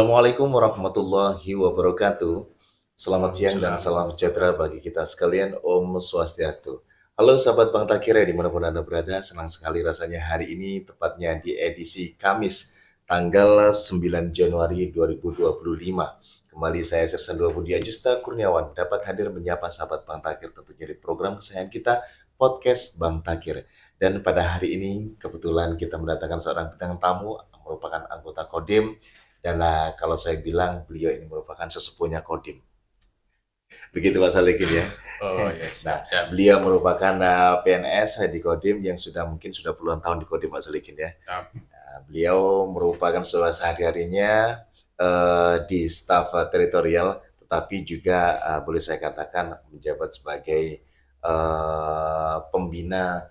Assalamualaikum warahmatullahi wabarakatuh. Selamat siang dan Waalaikumsalam. salam sejahtera bagi kita sekalian. Om Swastiastu. Halo sahabat Bang Takir ya dimanapun Anda berada. Senang sekali rasanya hari ini tepatnya di edisi Kamis tanggal 9 Januari 2025. Kembali saya Sersan Dua Budi Ajusta Kurniawan dapat hadir menyapa sahabat Bang Takir tentunya di program kesayangan kita Podcast Bang Takir. Dan pada hari ini kebetulan kita mendatangkan seorang bintang tamu merupakan anggota Kodim dan kalau saya bilang beliau ini merupakan sesepuhnya Kodim. Begitu Pak Salikin ya. Oh ya, Nah, siap-siap. beliau merupakan PNS di Kodim yang mungkin sudah puluhan tahun di Kodim Pak Salikin ya. Siap. Nah, beliau merupakan sehari-harinya di staf teritorial, tetapi juga boleh saya katakan menjabat sebagai pembina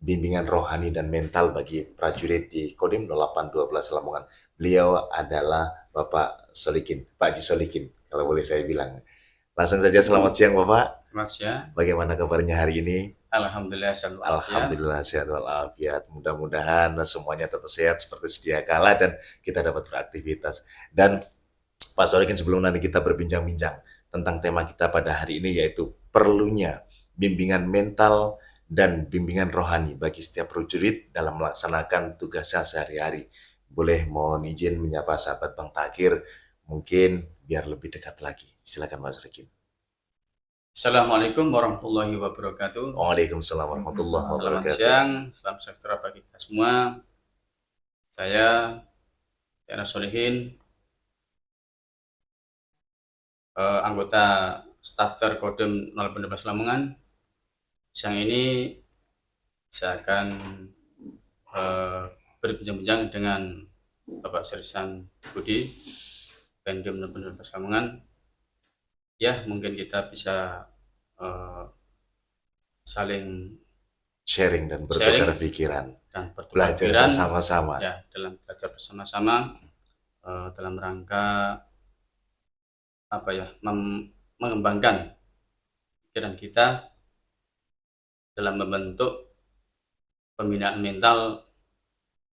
bimbingan rohani dan mental bagi prajurit di Kodim 0812 Lamongan. Beliau adalah Bapak Solikin, Pak Haji Solikin, kalau boleh saya bilang. Langsung saja selamat siang Bapak. Mas ya. Bagaimana kabarnya hari ini? Alhamdulillah sehat walafiat. Alhamdulillah sehat walafiat. Mudah-mudahan semuanya tetap sehat seperti sedia kala dan kita dapat beraktivitas. Dan Pak Solikin, sebelum nanti kita berbincang-bincang tentang tema kita pada hari ini yaitu perlunya bimbingan mental dan bimbingan rohani bagi setiap prajurit dalam melaksanakan tugasnya sehari-hari. Boleh mohon izin menyapa sahabat Bang Takir mungkin biar lebih dekat lagi. Silakan Mas Solikin. Assalamualaikum warahmatullahi wabarakatuh. Waalaikumsalam warahmatullahi Selamat wabarakatuh. siang, salam sejahtera bagi kita semua. Saya Yana Solihin, anggota staf Kodim 0812 Lamongan. Siang ini saya akan berbincang-bincang dengan Bapak Sersan Budi, Kodim 0812 Lamongan. Ya, mungkin kita bisa saling Sharing dan bertukar pikiran. dan bertukar Belajar pikiran bersama-sama. ya, dalam belajar bersama-sama dalam rangka mengembangkan pikiran kita dalam membentuk pembinaan mental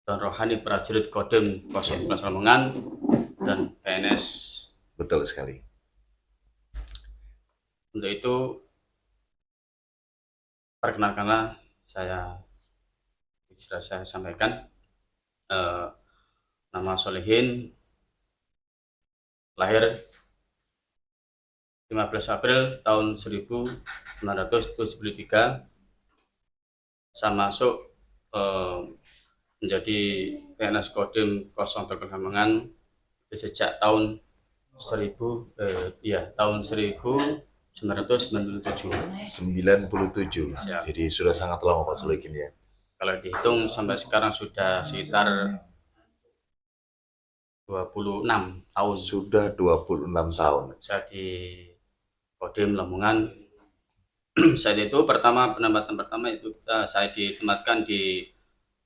dan rohani prajurit Kodim 0812 Lamongan dan PNS. Betul sekali. Untuk itu, perkenalkanlah sudah saya sampaikan, nama Solihin, lahir 15 April tahun 1973. Saya masuk menjadi PNS Kodim 08 Lamongan sejak tahun 1997. 97. Siap. Jadi sudah sangat lama Pak Solikin ya. Kalau dihitung sampai sekarang sudah sekitar 26 tahun. Sudah 26 tahun. Saya di Kodim Lamongan. Saat itu penempatan pertama itu saya ditempatkan di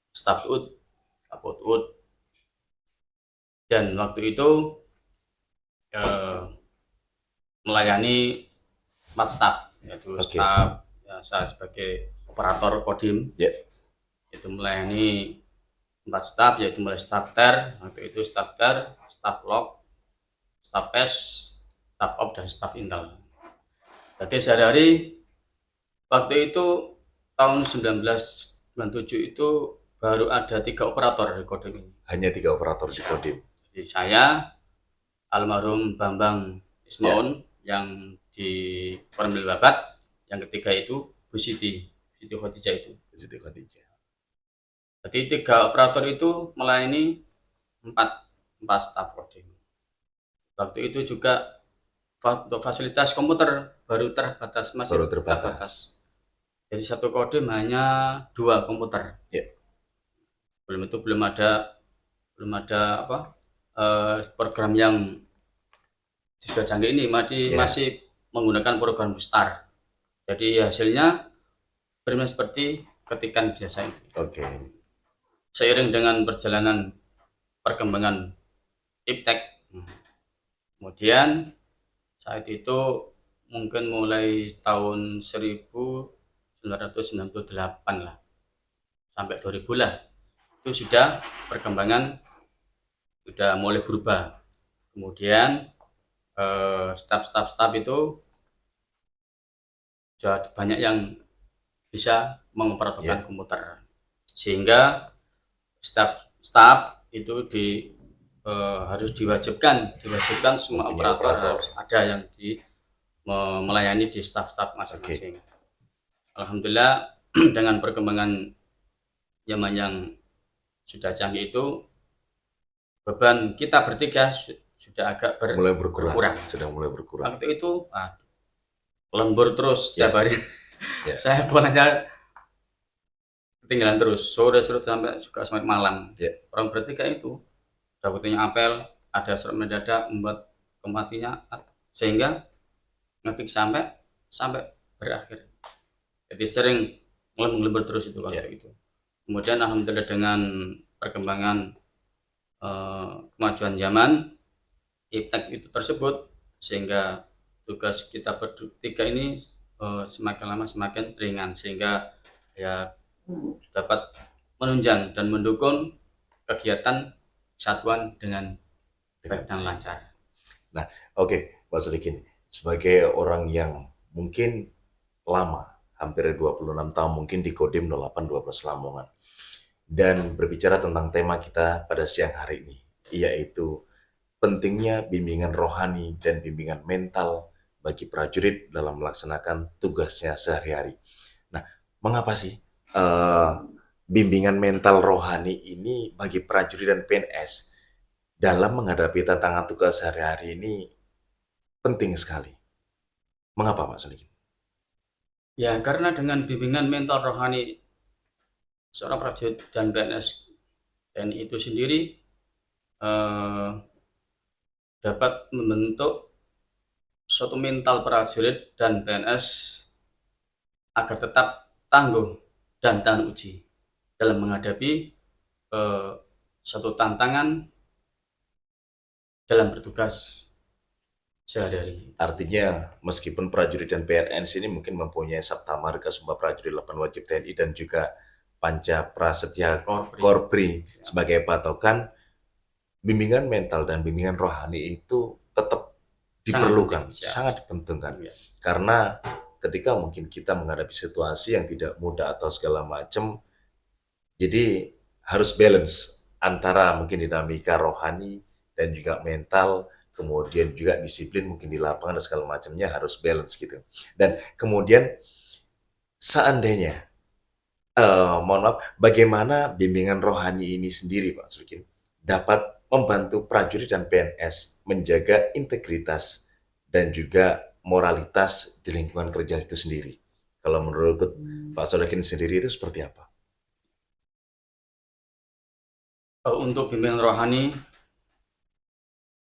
staf UD, Kapot UD. Dan waktu itu melayani 4 staf, yaitu staf ya, saya sebagai operator Kodim. Yeah. Itu melayani 4 staf, yaitu mulai staf ter, waktu itu staf ter, staf log, staf S, staf op, dan staf intel. Jadi sehari-hari waktu itu tahun 1997 itu baru ada 3 operator di Kodim ini. Hanya 3 operator di Kodim. Jadi saya, almarhum Bambang Ismaun yang di Kormil Babat, yang ketiga itu Bu Siti Khadijah itu. Siti Khadijah. Jadi 3 operator itu melayani 4 staf Kodim. Waktu itu juga untuk fasilitas komputer baru terbatas, masih Baru terbatas. Jadi satu Kodim hanya 2 komputer. Yeah. Belum ada program yang sudah canggih ini masih menggunakan program Bustar. Jadi hasilnya bermain seperti ketikan biasa itu. Oke. Seiring dengan perjalanan perkembangan iptek, kemudian saat itu mungkin mulai tahun 1998 lah sampai 2000 lah, itu sudah perkembangan sudah mulai berubah. Kemudian staf itu sudah banyak yang bisa memperotokan komputer, sehingga staf itu harus diwajibkan semua operator harus ada yang melayani di staf masing-masing. Alhamdulillah dengan perkembangan zaman yang sudah canggih itu, beban kita bertiga sudah agak mulai berkurang. Waktu itu lembur terus setiap hari. Saya pulangnya ketinggalan terus, sore sampai malam. Orang bertiga itu waktunya apel, ada surat mendadak membuat kematinya, sehingga ngetik sampai berakhir. Jadi sering lembur terus itu waktu itu. Kemudian alhamdulillah dengan perkembangan kemajuan zaman, iptek itu tersebut, sehingga tugas kita bertiga ini semakin lama semakin ringan, sehingga ya dapat menunjang dan mendukung kegiatan satuan dengan baik dan lancar. Nah, oke, Pak Sodikin, sebagai orang yang mungkin lama, hampir 26 tahun mungkin di Kodim 0812 Lamongan, dan berbicara tentang tema kita pada siang hari ini, yaitu pentingnya bimbingan rohani dan bimbingan mental bagi prajurit dalam melaksanakan tugasnya sehari-hari. Nah, mengapa sih bimbingan mental rohani ini bagi prajurit dan PNS dalam menghadapi tantangan tugas sehari-hari ini penting sekali? Mengapa, Pak Sodikin? Ya, karena dengan bimbingan mental rohani seorang prajurit dan PNS TNI itu sendiri dapat membentuk suatu mental prajurit dan PNS agar tetap tangguh dan tahan uji dalam menghadapi suatu tantangan dalam bertugas sehari-hari. Artinya meskipun prajurit dan PNS ini mungkin mempunyai Sabta Marga Sumpah Prajurit 8 Wajib TNI dan juga Panca Prasetya Korpri sebagai patokan, bimbingan mental dan bimbingan rohani itu tetap diperlukan, sangat dipentingkan. Karena ketika mungkin kita menghadapi situasi yang tidak mudah atau segala macam, jadi harus balance antara mungkin dinamika rohani dan juga mental, kemudian juga disiplin mungkin di lapangan dan segala macamnya harus balance gitu. Dan kemudian seandainya, mohon maaf, bagaimana bimbingan rohani ini sendiri, Pak Sodikin, dapat membantu prajurit dan PNS menjaga integritas dan juga moralitas di lingkungan kerja itu sendiri. Kalau menurut Pak Sodikin sendiri itu seperti apa? Untuk bimbingan rohani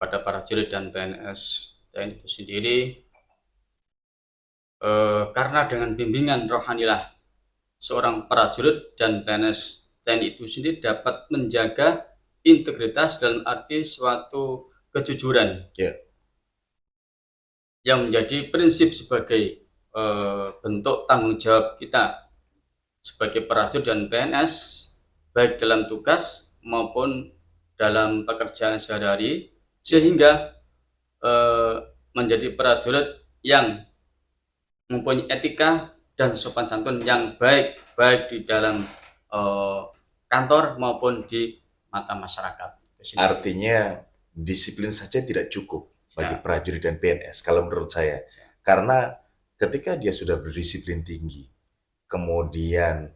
pada prajurit dan PNS TNI itu sendiri, karena dengan bimbingan rohanilah seorang prajurit dan PNS TNI itu sendiri dapat menjaga integritas dalam arti suatu kejujuran yang menjadi prinsip sebagai bentuk tanggung jawab kita sebagai prajurit dan PNS, baik dalam tugas maupun dalam pekerjaan sehari-hari, sehingga menjadi prajurit yang mempunyai etika dan sopan santun yang baik di dalam kantor maupun di mata masyarakat. Artinya disiplin saja tidak cukup bagi prajurit dan PNS kalau menurut saya. Karena ketika dia sudah berdisiplin tinggi, kemudian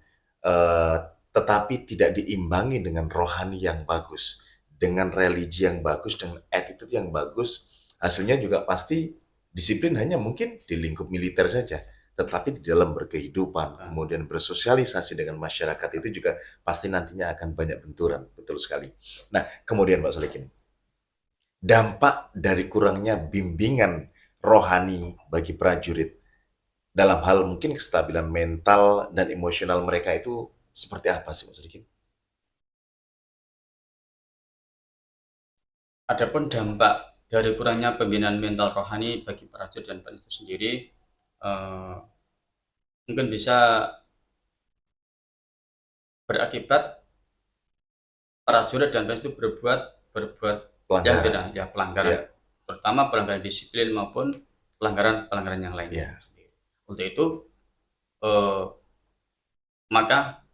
tetapi tidak diimbangi dengan rohani yang bagus, dengan religi yang bagus, dengan attitude yang bagus, hasilnya juga pasti disiplin hanya mungkin di lingkup militer saja, tetapi di dalam berkehidupan, kemudian bersosialisasi dengan masyarakat itu juga pasti nantinya akan banyak benturan. Betul sekali. Nah, kemudian Pak Sodikin, dampak dari kurangnya bimbingan rohani bagi prajurit dalam hal mungkin kestabilan mental dan emosional mereka itu seperti apa sih Pak Sodikin? Adapun dampak dari kurangnya pembinaan mental rohani bagi prajurit dan PNS itu sendiri, mungkin bisa berakibat prajurit dan PNS itu berbuat yang pelanggaran. tidak ya pelanggaran, Ya, terutama pelanggaran disiplin maupun pelanggaran yang lainnya. ya. Untuk itu eh, maka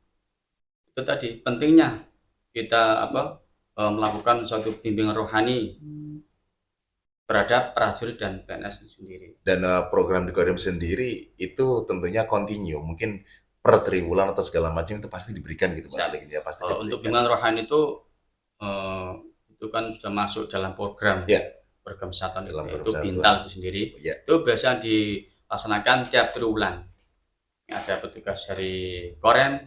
itu tadi pentingnya kita melakukan suatu bimbingan rohani terhadap prajurit dan PNS itu sendiri. Dan program di Kodim sendiri itu tentunya continue, mungkin per triwulan atau segala macam itu pasti diberikan gitu Pak Siap. Alekin, ya pasti Kalau untuk diberikan. bimbingan rohani eh, itu kan sudah masuk dalam program Ya, persatuan dalam itu persatuan. Bintal itu sendiri. Ya, Itu biasa dilaksanakan tiap triwulan. Ada petugas dari Korem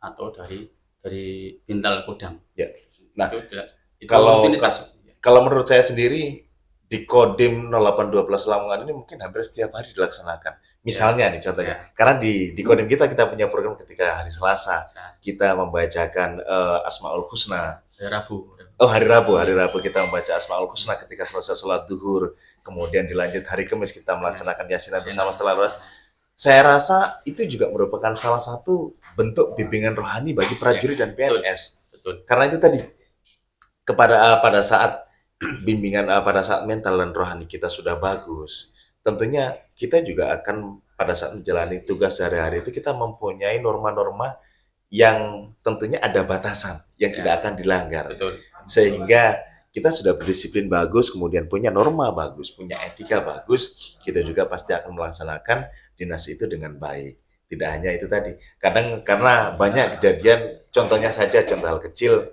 atau dari Bintal Kodam. ya. Nah, itu kalau rutinitas. kalau menurut saya sendiri di Kodim 0812 Lamongan ini mungkin hampir setiap hari dilaksanakan. Misalnya nih contohnya, Ya. karena di Kodim kita punya program ketika hari Selasa Ya. kita membacakan Asmaul Husna. Hari Rabu. Oh, hari Rabu kita membaca Asmaul Husna ketika selesai sholat duhur, kemudian dilanjut hari Kamis kita melaksanakan yasinan bersama setelah ras. Saya rasa itu juga merupakan salah satu bentuk bimbingan rohani bagi prajurit dan PNS. Betul. Karena itu tadi pada saat bimbingan pada saat mental dan rohani kita sudah bagus, tentunya kita juga akan pada saat menjalani tugas sehari-hari itu kita mempunyai norma-norma yang tentunya ada batasan yang tidak akan dilanggar. Betul. Sehingga kita sudah berdisiplin bagus, kemudian punya norma bagus, punya etika bagus, kita juga pasti akan melaksanakan dinas itu dengan baik. Tidak hanya itu tadi, kadang karena banyak kejadian, contohnya saja contoh hal kecil,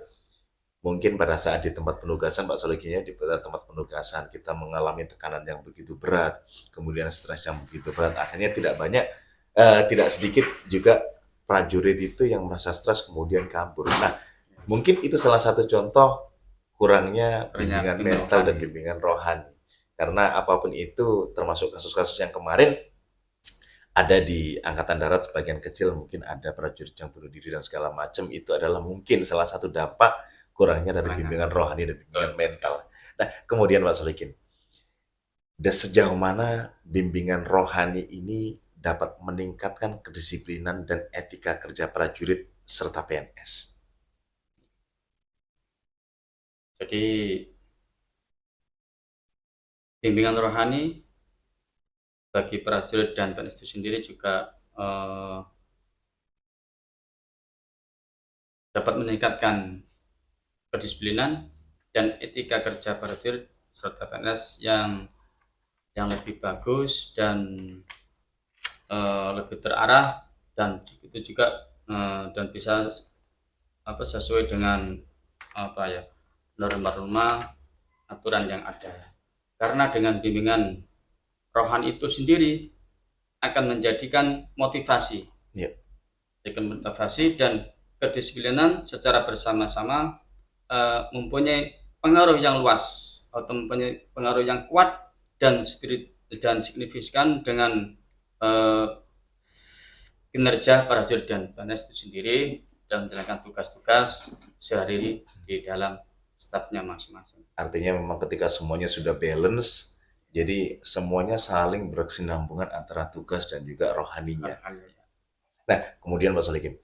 mungkin pada saat di tempat penugasan Pak Solikinya di tempat penugasan kita mengalami tekanan yang begitu berat, kemudian stres yang begitu berat, akhirnya tidak sedikit juga prajurit itu yang merasa stres kemudian kabur. Nah, mungkin itu salah satu contoh kurangnya bimbingan mental dan bimbingan rohani. Karena apapun itu, termasuk kasus-kasus yang kemarin ada di Angkatan Darat sebagian kecil mungkin ada prajurit yang bunuh diri dan segala macam, itu adalah mungkin salah satu dampak kurangnya dari bimbingan rohani dan bimbingan mental. Nah, kemudian Pak Solikin, sejauh mana bimbingan rohani ini dapat meningkatkan kedisiplinan dan etika kerja prajurit serta PNS? Jadi bimbingan rohani bagi prajurit dan PNS itu sendiri juga dapat meningkatkan kedisiplinan dan etika kerja prajurit serta PNS yang lebih bagus dan lebih terarah, dan itu juga dan bisa sesuai dengan norma-norma aturan yang ada. Karena dengan bimbingan rohani itu sendiri akan menjadikan motivasi, motivasi dan kedisiplinan secara bersama-sama mempunyai pengaruh yang luas atau mempunyai pengaruh yang kuat dan signifikan dengan kinerja prajurit dan PNS itu sendiri dan menjalankan tugas-tugas sehari-hari di dalam stafnya masing-masing. Artinya memang ketika semuanya sudah balance, jadi semuanya saling berkesinambungan antara tugas dan juga rohaninya. Nah, kemudian Pak Solikin,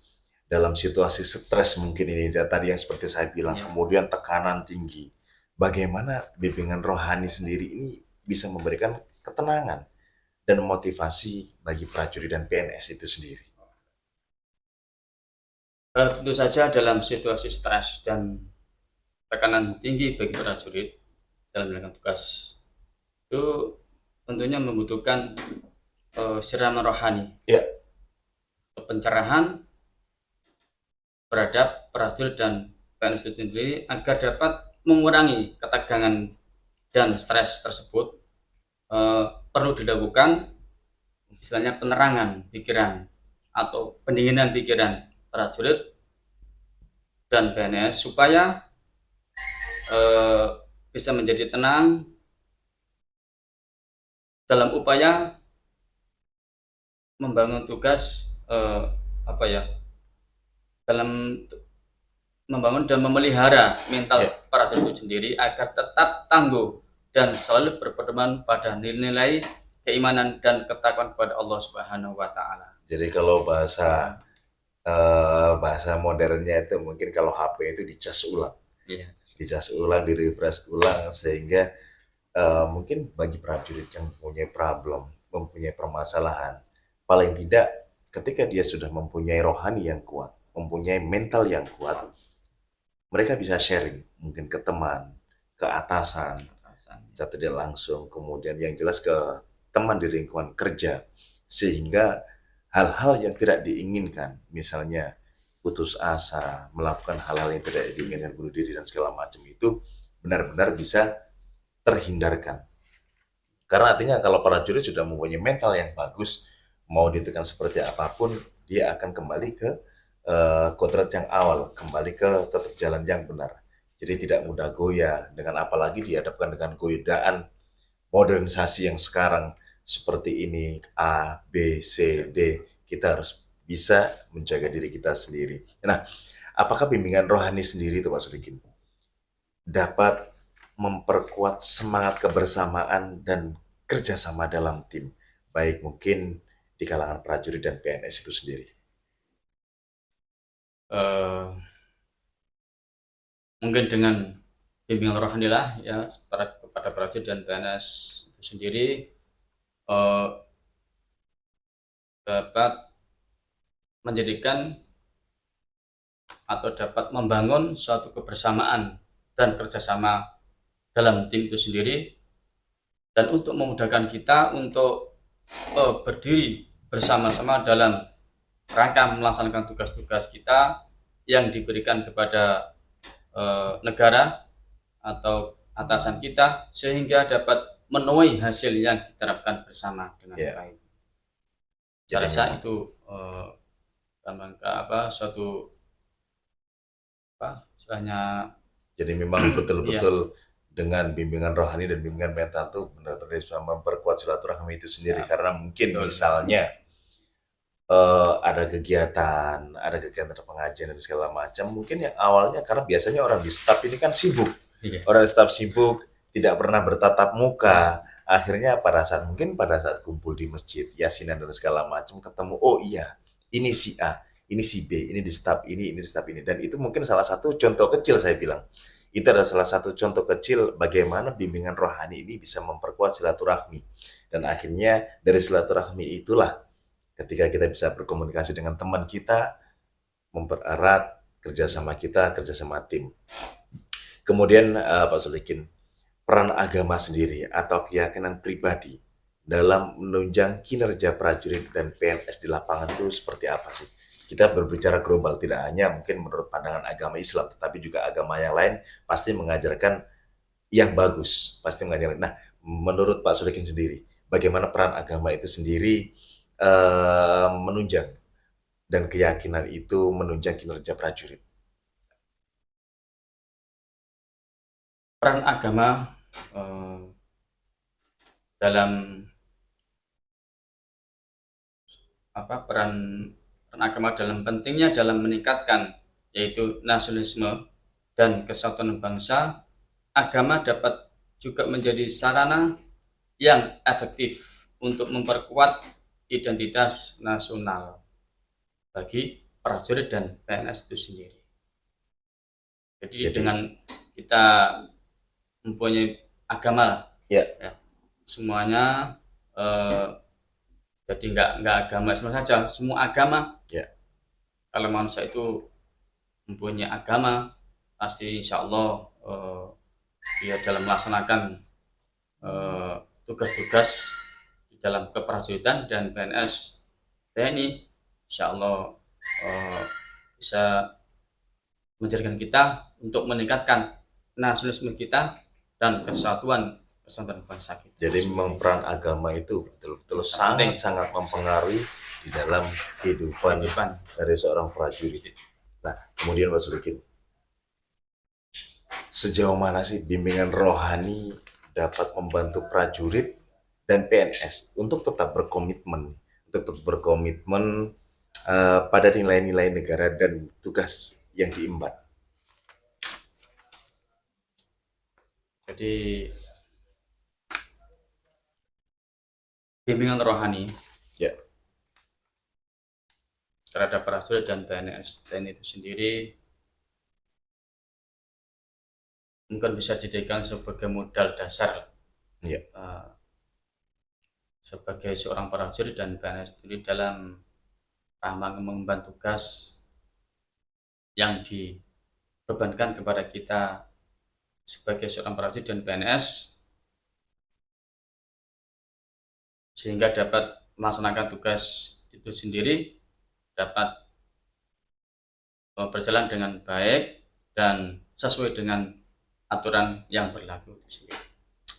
dalam situasi stres mungkin ini tadi yang seperti saya bilang, kemudian tekanan tinggi, bagaimana bimbingan rohani sendiri ini bisa memberikan ketenangan dan motivasi bagi prajurit dan PNS itu sendiri? Tentu saja dalam situasi stres dan tekanan tinggi bagi prajurit dalam menjalankan tugas itu tentunya membutuhkan siraman rohani, pencerahan terhadap prajurit dan PNS itu sendiri agar dapat mengurangi ketegangan dan stres tersebut. Perlu dilakukan istilahnya penerangan pikiran atau pendinginan pikiran prajurit dan PNS supaya bisa menjadi tenang dalam upaya membangun tugas dalam membangun dan memelihara mental prajurit itu sendiri agar tetap tangguh dan selalu berpedoman pada nilai-nilai keimanan dan ketakwaan kepada Allah Subhanahu wa taala. Jadi kalau bahasa modernnya itu mungkin kalau HP itu dicas ulang. Iya. dicas ulang, di-refresh ulang, sehingga mungkin bagi prajurit yang mempunyai problem, mempunyai permasalahan, paling tidak ketika dia sudah mempunyai rohani yang kuat, mempunyai mental yang kuat, mereka bisa sharing mungkin ke teman, ke atasan, secara tidak langsung, kemudian yang jelas ke teman di lingkungan kerja, sehingga hal-hal yang tidak diinginkan, misalnya putus asa, melakukan hal-hal yang tidak diinginkan, bunuh diri dan segala macam itu benar-benar bisa terhindarkan. Karena artinya kalau prajurit sudah mempunyai mental yang bagus, mau ditekan seperti apapun, dia akan kembali ke kodrat yang awal, kembali ke tetap jalan yang benar. Jadi tidak mudah goyah, dengan apalagi dihadapkan dengan godaan modernisasi yang sekarang seperti ini, A, B, C, D, kita harus bisa menjaga diri kita sendiri. Nah, apakah bimbingan rohani sendiri itu Pak Sudikin dapat memperkuat semangat kebersamaan dan kerjasama dalam tim, baik mungkin di kalangan prajurit dan PNS itu sendiri? Eh, Mungkin dengan bimbingan rohani lah ya kepada prajurit dan PNS itu sendiri eh, dapat menjadikan atau dapat membangun suatu kebersamaan dan kerjasama dalam tim itu sendiri, dan untuk memudahkan kita untuk berdiri bersama-sama dalam rangka melaksanakan tugas-tugas kita yang diberikan kepada negara atau atasan kita, sehingga dapat menuai hasil yang kita harapkan bersama dengan baik. Saya rasa itu dalam rangka suatu istilahnya. Jadi memang betul-betul dengan bimbingan rohani dan bimbingan mental itu benar-benar bisa memperkuat silaturahmi itu sendiri. Karena mungkin misalnya ada kegiatan pengajian dan segala macam, mungkin yang awalnya karena biasanya orang di staf ini kan sibuk, orang di staf sibuk, tidak pernah bertatap muka, akhirnya pada saat kumpul di masjid, yasinan dan segala macam, ketemu, oh iya, ini si A, ini si B, ini di staf ini di staf ini, dan itu mungkin salah satu contoh kecil, saya bilang itu adalah salah satu contoh kecil bagaimana bimbingan rohani ini bisa memperkuat silaturahmi, dan akhirnya dari silaturahmi itulah ketika kita bisa berkomunikasi dengan teman kita, mempererat kerjasama kita, kerjasama tim. Kemudian Pak Sulikin, peran agama sendiri atau keyakinan pribadi dalam menunjang kinerja prajurit dan PNS di lapangan itu seperti apa sih? Kita berbicara global, tidak hanya mungkin menurut pandangan agama Islam, tetapi juga agama yang lain pasti mengajarkan yang bagus, pasti mengajarkan. Nah, menurut Pak Sulikin sendiri, bagaimana peran agama itu sendiri menunjang dan keyakinan itu menunjang kinerja prajurit? Peran agama dalam peran agama dalam pentingnya dalam meningkatkan yaitu nasionalisme dan kesatuan bangsa. Agama dapat juga menjadi sarana yang efektif untuk memperkuat identitas nasional bagi prajurit dan PNS itu sendiri. Jadi dengan kita mempunyai agama ya, semuanya jadi nggak agama Islam saja, semua agama. Kalau manusia itu mempunyai agama, pasti insya Allah dia dalam melaksanakan tugas-tugas di dalam keprajuritan dan PNS TNI, insya Allah bisa menjadikan kita untuk meningkatkan nasionalisme kita dan kesatuan bangsa kita. Jadi memang peran agama itu betul-betul sangat-sangat mempengaruhi di dalam kehidupan dari seorang prajurit. Nah, kemudian Pak Sulikin, sejauh mana sih bimbingan rohani dapat membantu prajurit dan PNS untuk tetap berkomitmen, pada nilai-nilai negara dan tugas yang diemban? Jadi bimbingan rohani terhadap prajurit dan PNS TNI itu sendiri mungkin bisa dijadikan sebagai modal dasar Ya. sebagai seorang prajurit dan PNS sendiri dalam rangka mengemban tugas yang dibebankan kepada kita sebagai seorang prajurit dan PNS, sehingga dapat melaksanakan tugas itu sendiri dapat berjalan dengan baik dan sesuai dengan aturan yang berlaku di sini.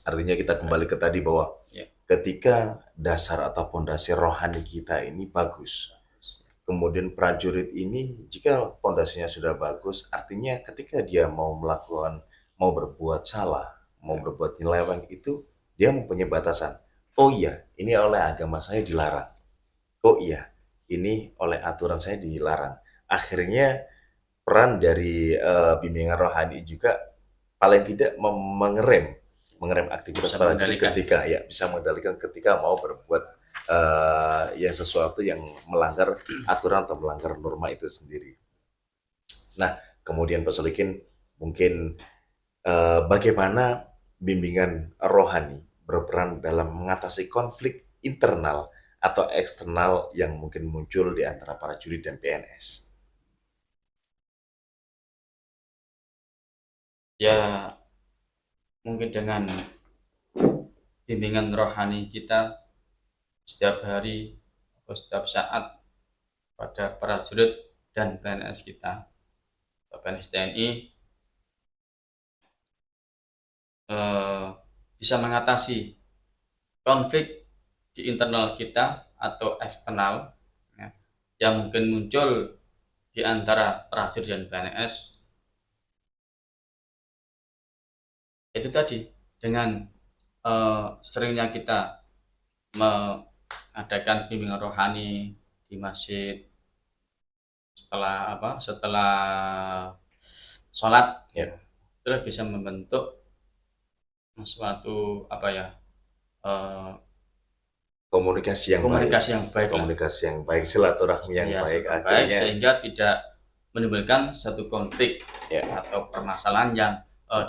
Artinya kita kembali ke tadi bahwa Ya. ketika dasar atau pondasi rohani kita ini bagus, kemudian prajurit ini jika pondasinya sudah bagus, artinya ketika dia mau berbuat salah, mau berbuat nyeleweng itu dia mempunyai batasan. Oh iya, ini oleh agama saya dilarang. Oh iya, ini oleh aturan saya dilarang. Akhirnya peran dari bimbingan rohani juga paling tidak mengerem aktivitas Bisa prajurit mengendalikan. ketika bisa mengendalikan ketika mau berbuat yang sesuatu yang melanggar aturan atau melanggar norma itu sendiri. Nah, kemudian Pak Solikin, mungkin bagaimana bimbingan rohani berperan dalam mengatasi konflik internal atau eksternal yang mungkin muncul di antara para prajurit dan PNS? Ya, mungkin dengan bimbingan rohani kita setiap hari atau setiap saat pada prajurit dan PNS kita, PNS TNI, bisa mengatasi konflik di internal kita atau eksternal, ya, yang mungkin muncul di antara prajurit dan PNS. Itu tadi, dengan seringnya kita mengadakan bimbingan rohani di masjid setelah sholat, Ya. itu bisa membentuk suatu Komunikasi yang baik, baik silaturahmi yang ya, baik, baik, akhirnya sehingga tidak menimbulkan satu konflik ya. atau permasalahan yang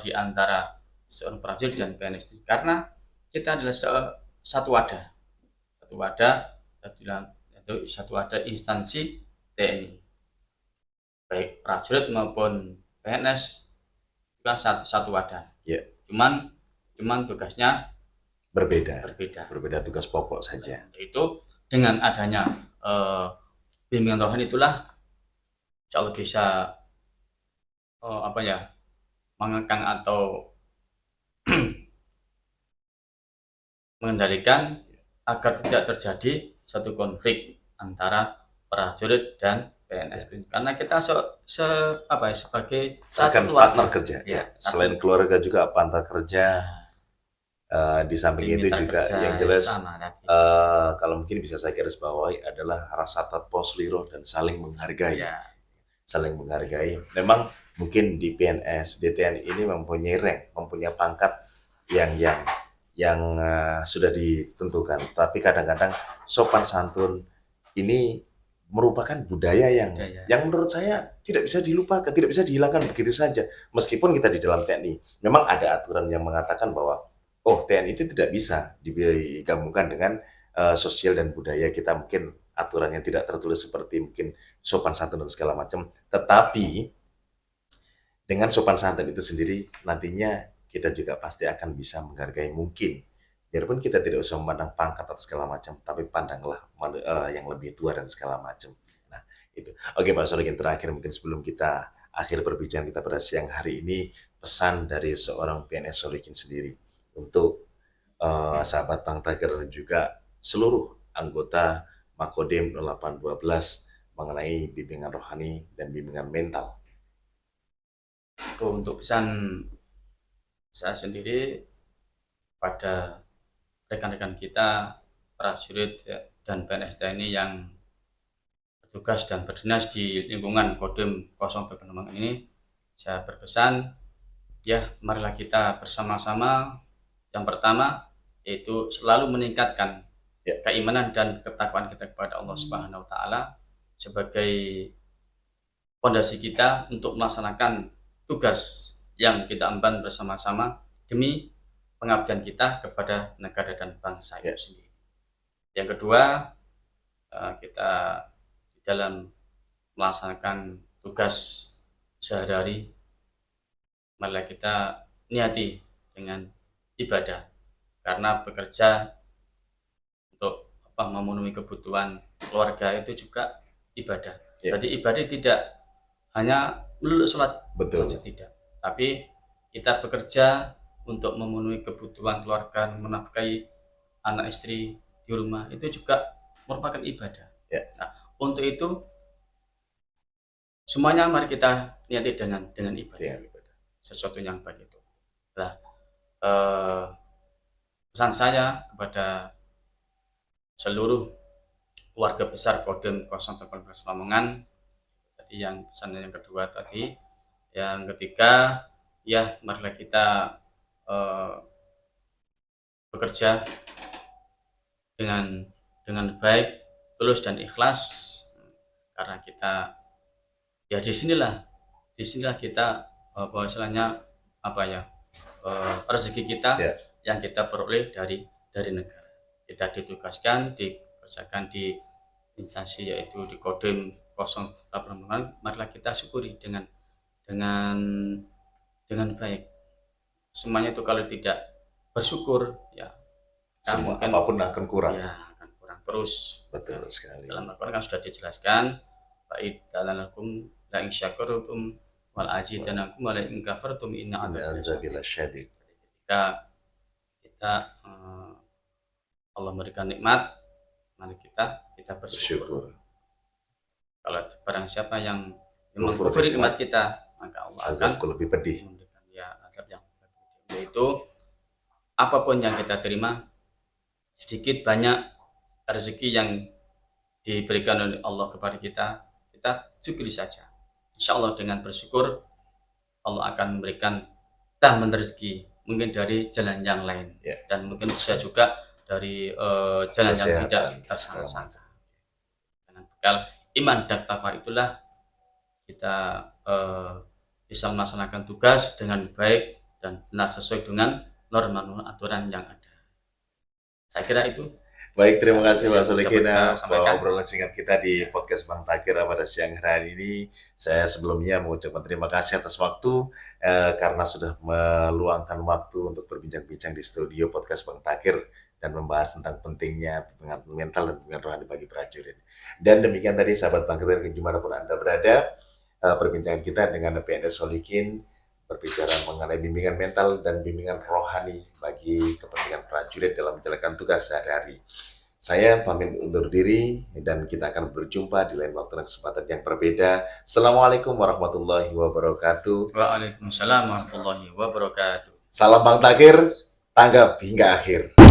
di antara seorang prajurit dan PNS, karena kita adalah satu wadah satu wadah instansi TNI, baik prajurit maupun PNS juga satu wadah. Ya. Cuman tugasnya berbeda tugas pokok saja. Itu dengan adanya bimbingan rohani itulah insya Allah bisa mengekang atau mengendalikan agar tidak terjadi satu konflik antara prajurit dan PNS. Karena kita sebagai Bahkan satu partner kerja. ya, Selain keluarga juga partner kerja. Di samping itu juga yang jelas kalau mungkin bisa saya garis bawahi adalah rasa tatposliro dan saling menghargai. Ya. Saling menghargai. Memang mungkin di PNS, di TNI ini mempunyai rank, mempunyai pangkat yang sudah ditentukan. Tapi kadang-kadang sopan santun ini merupakan budaya yang menurut saya tidak bisa dilupakan, tidak bisa dihilangkan begitu saja. Meskipun kita di dalam TNI, memang ada aturan yang mengatakan bahwa TNI itu tidak bisa digabungkan dengan sosial dan budaya kita, mungkin aturannya tidak tertulis seperti mungkin sopan santun dan segala macam. Tetapi dengan sopan santun itu sendiri nantinya kita juga pasti akan bisa menghargai, mungkin biarpun kita tidak usah memandang pangkat atau segala macam, tapi pandanglah yang lebih tua dan segala macam. Nah, itu. Oke Pak Solikin, terakhir mungkin sebelum kita akhir perbincangan kita pada siang hari ini, pesan dari seorang PNS Solikin sendiri untuk sahabat Bang Takir dan juga seluruh anggota Makodim 0812 mengenai bimbingan rohani dan bimbingan mental. Untuk pesan saya sendiri pada rekan-rekan kita prajurit dan PNS TNI yang bertugas dan berdinas di lingkungan Kodim 08 ini, saya berpesan, marilah kita bersama-sama. Yang pertama yaitu selalu meningkatkan keimanan dan ketakwaan kita kepada Allah Subhanahu wa taala sebagai fondasi kita untuk melaksanakan tugas yang kita emban bersama-sama demi pengabdian kita kepada negara dan bangsa itu sendiri. Yang kedua, kita di dalam melaksanakan tugas sehari-hari, marilah kita niati dengan ibadah, karena bekerja untuk memenuhi kebutuhan keluarga itu juga ibadah. Jadi ibadah tidak hanya melulu sholat saja, tidak, tapi kita bekerja untuk memenuhi kebutuhan keluarga, menafkahi anak istri di rumah, itu juga merupakan ibadah. Nah, untuk itu semuanya mari kita niati dengan ibadah, sesuatu yang baik itu. Nah, pesan saya kepada seluruh keluarga besar Kodim 018 Lamongan, tadi yang pesan yang kedua tadi. Yang ketiga, ya marilah kita bekerja dengan baik, tulus dan ikhlas, karena kita ya disinilah kita istilahnya rezeki kita yang kita peroleh dari negara. Kita ditugaskan, dikerjakan di instansi yaitu di Kodim 018, marilah kita syukuri dengan baik. Semuanya itu kalau tidak bersyukur, ya semua apapun akan kurang. Ya, akan kurang terus. Betul sekali. Dalam Al-Quran kan sudah dijelaskan, fa'idalanakum la in syakartum wal azidanakum wa la in kafartum inna adzabi lasyadid. Kita Allah memberikan nikmat, mari kita bersyukur. Kalau barang siapa yang mengkufuri nikmat kita, maka Allah azabku lebih pedih. Memberikan azab yang pedih. Yaitu apapun yang kita terima, sedikit banyak rezeki yang diberikan oleh Allah kepada kita syukuri saja. Insya Allah dengan bersyukur, Allah akan memberikan tambahan rezeki, mungkin dari jalan yang lain, dan mungkin bisa juga dari jalan yang tidak tersangka. Dengan bekal iman dan takwa itulah kita bisa melaksanakan tugas dengan baik dan benar sesuai dengan norma aturan yang ada. Saya kira itu. Baik, terima kasih Pak Solikina obrolan singkat kita di podcast Bang Takir pada siang hari ini. Saya sebelumnya mengucapkan terima kasih atas waktu karena sudah meluangkan waktu untuk berbincang-bincang di studio podcast Bang Takir dan membahas tentang pentingnya pengembangan mental dan pengembangan rohani bagi prajurit. Dan demikian tadi sahabat Bang Takir dimanapun Anda berada, perbincangan kita dengan PNS Solikin berbicara mengenai bimbingan mental dan bimbingan rohani bagi kepentingan prajurit dalam menjalankan tugas sehari-hari. Saya pamit undur diri dan kita akan berjumpa di lain waktu dan kesempatan yang berbeda. Assalamualaikum warahmatullahi wabarakatuh. Waalaikumsalam warahmatullahi wabarakatuh. Salam Bang Takir, tanggap hingga akhir.